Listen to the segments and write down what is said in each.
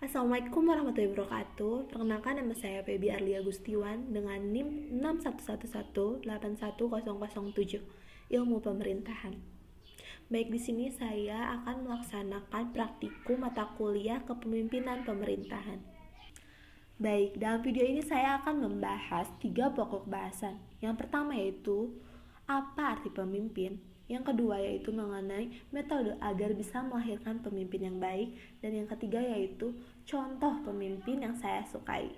Assalamualaikum warahmatullahi wabarakatuh. Perkenalkan, nama saya Febi Arlia Gustiwan dengan NIM 611181007, Ilmu Pemerintahan. Baik, di sini saya akan melaksanakan praktikum mata kuliah Kepemimpinan Pemerintahan. Baik, dalam video ini saya akan membahas 3 pokok bahasan. Yang pertama yaitu apa arti pemimpin. Yang kedua yaitu mengenai metode agar bisa melahirkan pemimpin yang baik, dan yang ketiga yaitu contoh pemimpin yang saya sukai.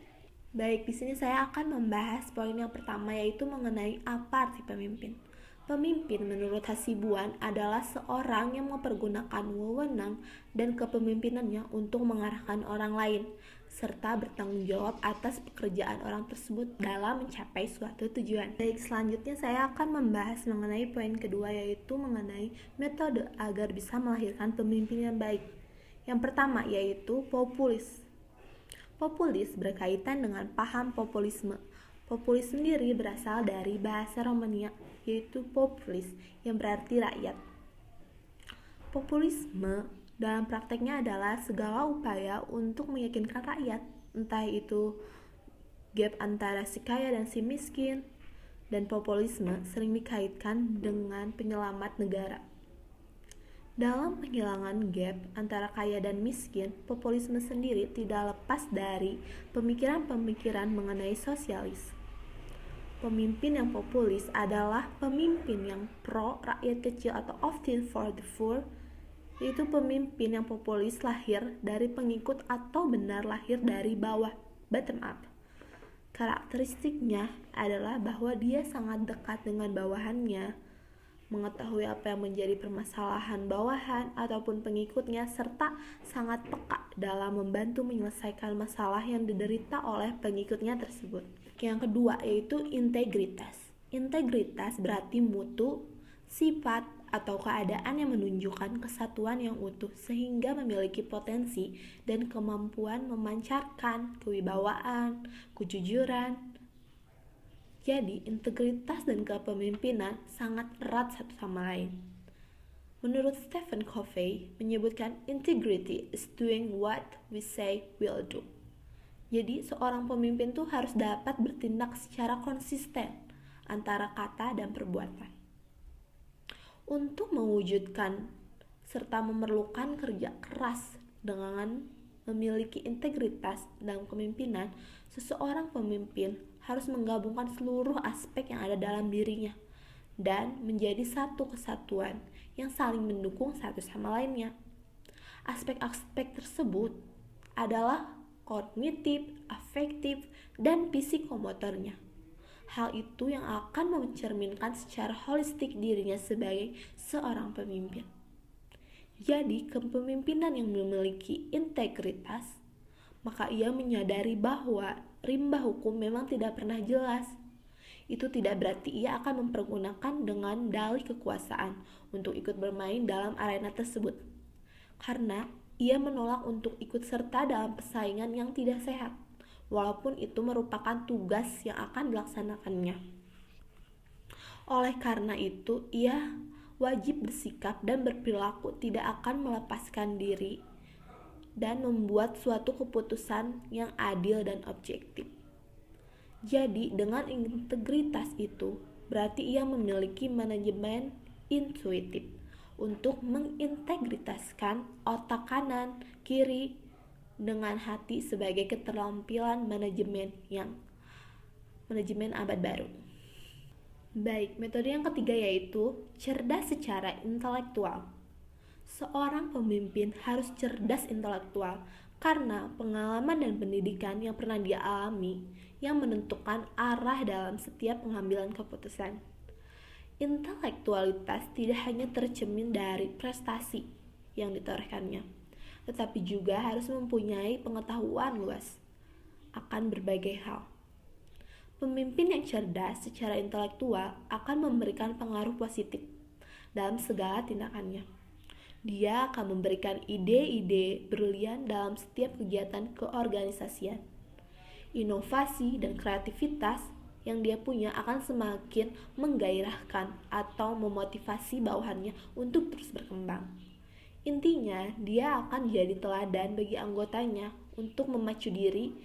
Baik, di sini saya akan membahas poin yang pertama yaitu mengenai apa arti pemimpin. Pemimpin menurut Hasibuan adalah seorang yang mempergunakan wewenang dan kepemimpinannya untuk mengarahkan orang lain, serta bertanggung jawab atas pekerjaan orang tersebut dalam mencapai suatu tujuan. Baik, selanjutnya saya akan membahas mengenai poin kedua yaitu mengenai metode agar bisa melahirkan pemimpin yang baik. Yang pertama yaitu populis. Populis berkaitan dengan paham populisme. Populis sendiri berasal dari bahasa Romania, yaitu populis, yang berarti rakyat. Populisme dalam prakteknya adalah segala upaya untuk meyakinkan rakyat, entah itu gap antara si kaya dan si miskin, dan populisme sering dikaitkan dengan penyelamat negara. Dalam penghilangan gap antara kaya dan miskin, populisme sendiri tidak lepas dari pemikiran-pemikiran mengenai sosialis. Pemimpin yang populis adalah pemimpin yang pro rakyat kecil atau often for the poor, yaitu pemimpin yang populis lahir dari pengikut atau benar lahir dari bawah, bottom up. Karakteristiknya adalah bahwa dia sangat dekat dengan bawahannya, mengetahui apa yang menjadi permasalahan bawahan ataupun pengikutnya, serta sangat peka dalam membantu menyelesaikan masalah yang diderita oleh pengikutnya tersebut. Yang kedua yaitu integritas. Integritas berarti mutu, sifat, atau keadaan yang menunjukkan kesatuan yang utuh sehingga memiliki potensi dan kemampuan memancarkan kewibawaan, kejujuran. Jadi, integritas dan kepemimpinan sangat erat satu sama lain. Menurut Stephen Covey, menyebutkan integrity is doing what we say we'll do. Jadi, seorang pemimpin tuh harus dapat bertindak secara konsisten antara kata dan perbuatan. Untuk mewujudkan serta memerlukan kerja keras dengan memiliki integritas dalam kepemimpinan, seseorang pemimpin harus menggabungkan seluruh aspek yang ada dalam dirinya dan menjadi satu kesatuan yang saling mendukung satu sama lainnya. Aspek-aspek tersebut adalah kognitif, afektif, dan psikomotornya. Hal itu yang akan mencerminkan secara holistik dirinya sebagai seorang pemimpin. Jadi, kepemimpinan yang memiliki integritas, maka ia menyadari bahwa rimba hukum memang tidak pernah jelas. Itu tidak berarti ia akan mempergunakan dengan dalih kekuasaan untuk ikut bermain dalam arena tersebut, karena ia menolak untuk ikut serta dalam persaingan yang tidak sehat, walaupun itu merupakan tugas yang akan dilaksanakannya. Oleh karena itu, ia wajib bersikap dan berperilaku tidak akan melepaskan diri dan membuat suatu keputusan yang adil dan objektif. Jadi, dengan integritas itu, berarti ia memiliki manajemen intuitif untuk mengintegritaskan otak kanan, kiri, dengan hati sebagai keterampilan manajemen abad baru. Baik, metode yang ketiga yaitu cerdas secara intelektual. Seorang pemimpin harus cerdas intelektual karena pengalaman dan pendidikan yang pernah dia alami yang menentukan arah dalam setiap pengambilan keputusan. Intelektualitas tidak hanya tercermin dari prestasi yang ditorehkannya, tetapi juga harus mempunyai pengetahuan luas akan berbagai hal. Pemimpin yang cerdas secara intelektual akan memberikan pengaruh positif dalam segala tindakannya. Dia akan memberikan ide-ide brilian dalam setiap kegiatan keorganisasian. Inovasi dan kreativitas yang dia punya akan semakin menggairahkan atau memotivasi bawahannya untuk terus berkembang. Intinya, dia akan jadi teladan bagi anggotanya untuk memacu diri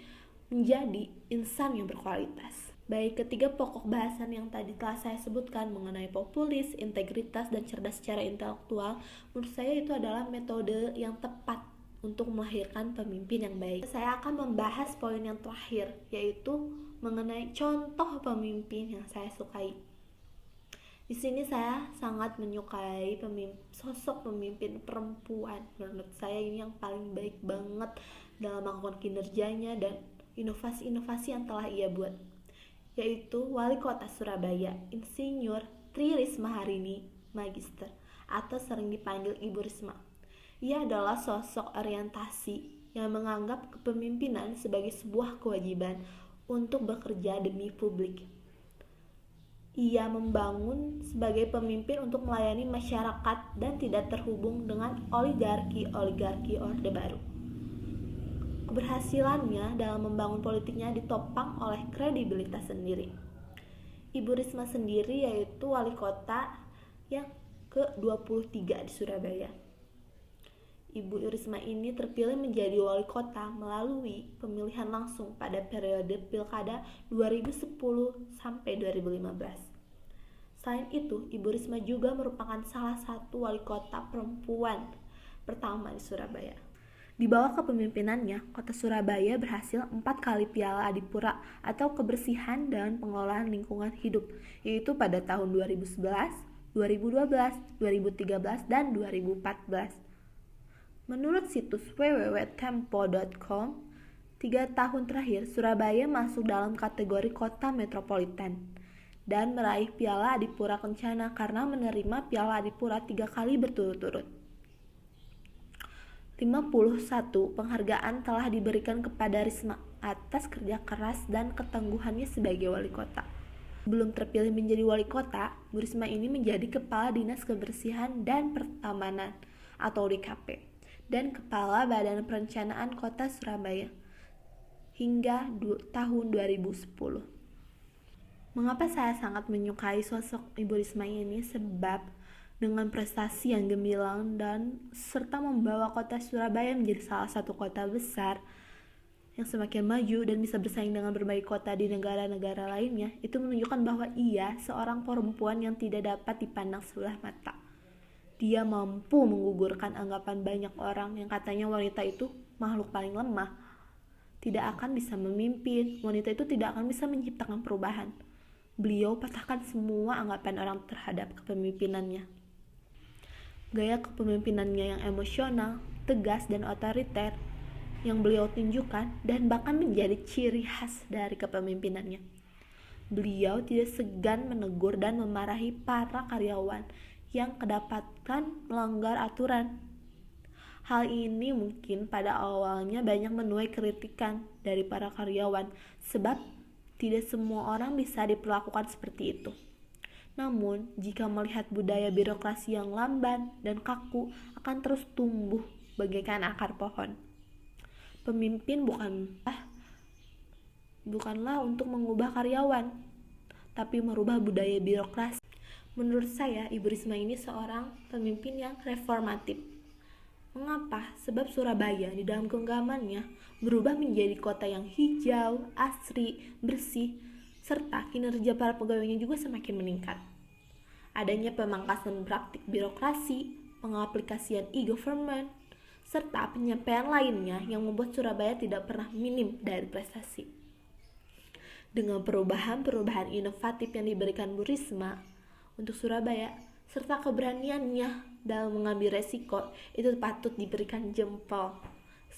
menjadi insan yang berkualitas. Baik, ketiga pokok bahasan yang tadi telah saya sebutkan mengenai populis, integritas, dan cerdas secara intelektual, menurut saya itu adalah metode yang tepat untuk melahirkan pemimpin yang baik. Saya akan membahas poin yang terakhir, yaitu mengenai contoh pemimpin yang saya sukai. Di sini saya sangat menyukai sosok pemimpin perempuan. Menurut saya ini yang paling baik banget dalam melakukan kinerjanya dan inovasi-inovasi yang telah ia buat, yaitu Wali Kota Surabaya, Insinyur Tri Risma Harini, Magister, atau sering dipanggil Ibu Risma. Ia adalah sosok orientasi yang menganggap kepemimpinan sebagai sebuah kewajiban untuk bekerja demi publik. Ia membangun sebagai pemimpin untuk melayani masyarakat dan tidak terhubung dengan oligarki Orde Baru. Keberhasilannya dalam membangun politiknya ditopang oleh kredibilitas sendiri. Ibu Risma sendiri yaitu wali kota yang ke-23 di Surabaya. Ibu Risma ini terpilih menjadi wali kota melalui pemilihan langsung pada periode Pilkada 2010 sampai 2015. Selain itu, Ibu Risma juga merupakan salah satu wali kota perempuan pertama di Surabaya. Di bawah kepemimpinannya, kota Surabaya berhasil 4 kali Piala Adipura atau kebersihan dan pengelolaan lingkungan hidup, yaitu pada tahun 2011, 2012, 2013, dan 2014. Menurut situs www.tempo.com, 3 tahun terakhir Surabaya masuk dalam kategori kota metropolitan dan meraih Piala Adipura Kencana karena menerima Piala Adipura 3 kali berturut-turut. 51 penghargaan telah diberikan kepada Risma atas kerja keras dan ketangguhannya sebagai wali kota. Sebelum terpilih menjadi wali kota, Bu Risma ini menjadi Kepala Dinas Kebersihan dan Pertamanan atau DKP dan Kepala Badan Perencanaan Kota Surabaya hingga tahun 2010. Mengapa saya sangat menyukai sosok Ibu Risma ini? Sebab dengan prestasi yang gemilang dan serta membawa kota Surabaya menjadi salah satu kota besar yang semakin maju dan bisa bersaing dengan berbagai kota di negara-negara lainnya, itu menunjukkan bahwa ia seorang perempuan yang tidak dapat dipandang sebelah mata. Dia mampu menggugurkan anggapan banyak orang yang katanya wanita itu makhluk paling lemah, tidak akan bisa memimpin, wanita itu tidak akan bisa menciptakan perubahan. Beliau patahkan semua anggapan orang terhadap kepemimpinannya. Gaya kepemimpinannya yang emosional, tegas, dan otoriter yang beliau tunjukkan dan bahkan menjadi ciri khas dari kepemimpinannya. Beliau tidak segan menegur dan memarahi para karyawan yang kedapatan melanggar aturan. Hal ini mungkin pada awalnya banyak menuai kritikan dari para karyawan sebab tidak semua orang bisa diperlakukan seperti itu. Namun, jika melihat budaya birokrasi yang lamban dan kaku akan terus tumbuh bagaikan akar pohon. Pemimpin bukanlah untuk mengubah karyawan, tapi merubah budaya birokrasi. Menurut saya, Ibu Risma ini seorang pemimpin yang reformatif. Mengapa? Sebab Surabaya di dalam genggamannya berubah menjadi kota yang hijau, asri, bersih, serta kinerja para pegawainya juga semakin meningkat. Adanya pemangkasan praktik birokrasi, pengaplikasian e-government, serta penyampaian lainnya yang membuat Surabaya tidak pernah minim dari prestasi. Dengan perubahan-perubahan inovatif yang diberikan Bu Risma untuk Surabaya, serta keberaniannya dalam mengambil resiko, itu patut diberikan jempol.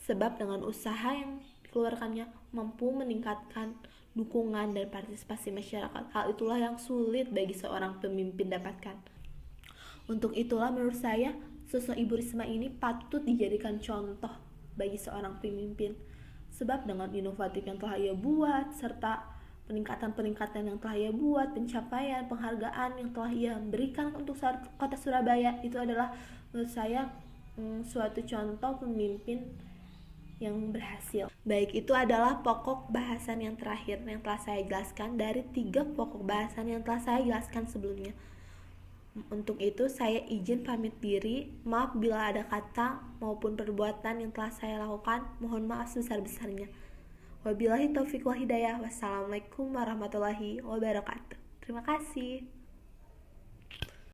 Sebab dengan usaha yang dikeluarkannya mampu meningkatkan dukungan dan partisipasi masyarakat. Hal itulah yang sulit bagi seorang pemimpin dapatkan. Untuk itulah menurut saya sosok Ibu Risma ini patut dijadikan contoh bagi seorang pemimpin. Sebab dengan inovatif yang telah ia buat serta peningkatan-peningkatan yang telah ia buat, pencapaian, penghargaan yang telah ia berikan untuk kota Surabaya, itu adalah menurut saya suatu contoh pemimpin yang berhasil. Baik, itu adalah pokok bahasan yang terakhir yang telah saya jelaskan dari 3 pokok bahasan yang telah saya jelaskan sebelumnya. Untuk itu saya izin pamit diri. Maaf bila ada kata maupun perbuatan yang telah saya lakukan. Mohon maaf sebesar-besarnya. Wabillahi taufiq wal hidayah. Wassalamualaikum warahmatullahi wabarakatuh. Terima kasih.